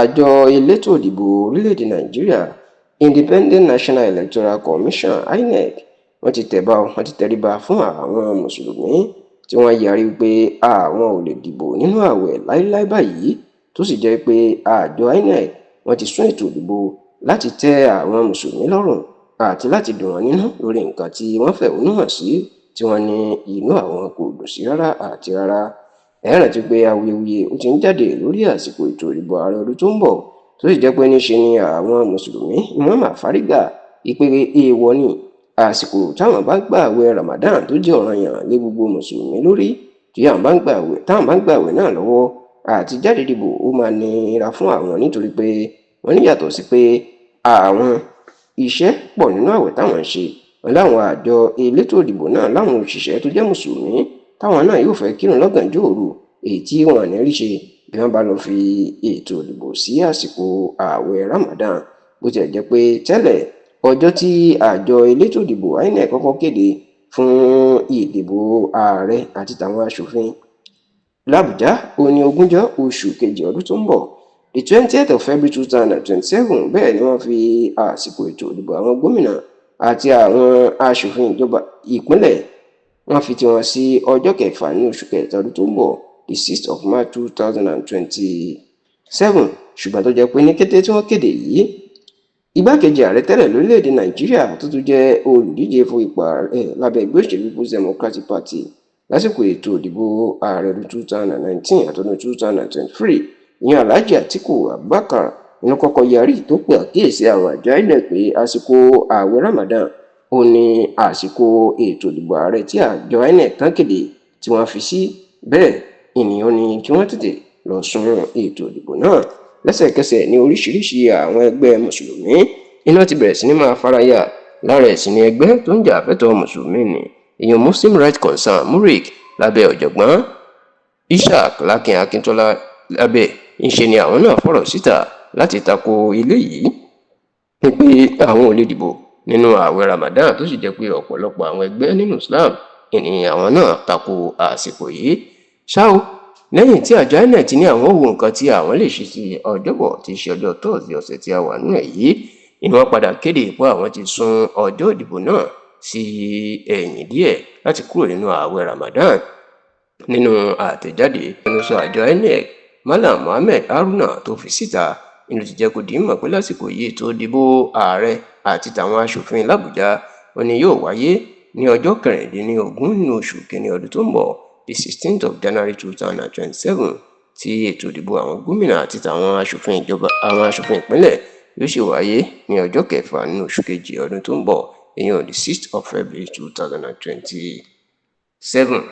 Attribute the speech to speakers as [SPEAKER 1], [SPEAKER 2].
[SPEAKER 1] Àjọ elétò ìdìbò orílẹ̀-èdè Nàìjíríà Independent National Electoral Commission (INEC) wọ́n ti tẹríba fún àwọn mùsùlùmí tí wọ́n yarí pé àwọn ò lè dìbò nínú ààwẹ̀ láíláí báyìí, tó sì jẹ́ pé àjọ INEC wọ́n ti sún ètò ìdìbò láti tẹ́ àwọn mùsùlùmí lọ́rùn àti láti dùn wọ́n nínú lórí nǹkan tí wọ́n fẹ̀hónú hàn sí tí wọ́n ní inú àwọn kò dùn sí rárá àti rárá. Ẹ rántí pé awuyewuye ó ti ń jáde lórí àsìkò ètò ìdìbò ààrẹ ọdún tó ń bọ̀, tó sì jẹ́ pé níṣe ni àwọn mùsùlùmí ni wọ́n máa fárígà ìpè èèwọ̀ ni àsìkò táwọn bá gbààwẹ̀ Ramadan tó jẹ́ ọ̀ranyàn lé gbogbo mùsùlùmí lórí, tí táwọn bá ń gbààwẹ̀ náà lọ́wọ́ àti jáde dìbò ó máa nira fún àwọn, nítorí pé wọ́n ní yàtọ̀ sí pé àwọn iṣẹ́ pọ̀ nínú ààwẹ̀ táwọn ń ṣe, wọn láwọn àjọ elétò ìdìbò náà láwọn òṣìṣẹ́ tó jẹ́ mùsùlùmí táwọn náà yóò fẹ́ kírun lọ́gànjọ́ òru, èyí tí wọn ò ní rí ṣe bí wọ́n bá lọ fi ètò ìdìbò sí àsìkò ààwẹ̀ Ramadan. Bó tilẹ̀ jẹ́ pé tẹ́lẹ̀ ọjọ́ tí àjọ elétò ìdìbò INEC kọ́kọ́ kéde fún ìdìbò ààrẹ àti tàwọn aṣòfin l'Àbújá ó ní 20 oṣù kejì ọdún tó ń bọ̀, the 20th of February 2027. Bẹ́ẹ̀ ni wọ́n fi àsìkò ètò ìdìbò àwọn gómìnà àti àwọn aṣòfin ìjọba ìpínlẹ̀ wọ́n fi tiwọn sí ọjọ́ 6 ní oṣù kẹta ọdún tó ń bọ̀, the 6th of March 2027. Ṣùgbọ́n tó jẹ́ pé ní kété tí wọ́n kéde yìí, igbákejì ààrẹ tẹ́lẹ̀ lórílẹ̀‐èdè Nàìjíríà tó tún jẹ́ olùdíje fún ipò ààrẹ lábẹ́ ẹgbẹ́ òṣèlú People's Democratic Party lásìkò ètò ìdìbò ààrẹ ọdún 2019 àtọdún 2023, ìyẹn Alhaji Atiku Abubakar inú kọ́kọ́ yarí tó pè àkíyèsí àwọn àjọ INEC pé àsìkò ààwẹ̀ Ramadan ó ní àsìkò ètò ìdìbò ààrẹ tí àjọ INEC tán kéde tí wọ́n fi sí, bẹ́ẹ̀ ènìyàn ní kí wọ́n tètè lọ sún ètò ìdìbò náà. Lẹ́sẹ̀kẹsẹ̀ ní oríṣiríṣi àwọn ẹgbẹ́ mùsùlùmí iná ti bẹ̀rẹ̀ sí ní máa faraya, lára ẹ̀sìn ní ẹgbẹ́ tó ń jà fẹ́tọ̀ọ́ mùsùlùmí ni ìyẹn Muslim Rights Concern (MURIC) lábẹ́ ọ̀jọ̀gbọ́n Ishaq Lakin Akintola lábẹ́ ńṣe ni àwọn náà fọ̀rọ̀ síta láti tako ilé yìí ní pé àwọn ò lè dìbò nínú ààwẹ̀ Ramadan, tó sì jẹ́ pé ọ̀pọ̀lọpọ̀ àwọn ẹgbẹ́ nínú Islam ni àwọn náà tako àsìkò yìí. Ṣá o, lẹ́yìn tí àjọ INEC ti ní àwọn wo nǹkan tí àwọn lè ṣe sí ọjọ́bọ̀ tí í ṣe ọjọ́ Thursday ọ̀sẹ̀ tí a wà nínú ẹ̀ yìí, ni wọ́n padà kéde pé àwọn ti sún ọjọ́ ìdìbò náà sí ẹ̀yìn díẹ̀ láti kúrò nínú ààwẹ̀ Ramadan. Nínú àtẹ̀jáde ẹnusọ àjọ INEC Malam Mohammed Haruna tó fi síta, inú ti jẹ́ kó di mọ̀ pé lásìkò yìí tó dìbò ààrẹ àti tàwọn aṣòfin l'Àbújá wọn ni yóò wáyé ní ọjọ́ 16 nínú oṣù kìíní ọdún tó ń bọ̀, the 16th of January 2027, tí ètò ìdìbò àwọn gómìnà àti tàwọn aṣòfin ìpínlẹ̀ yóò sì wáyé ní ọjọ́ 6 nínú oṣù kejì ọdún tó ń bọ̀, ìyẹn the 6th of February 2027.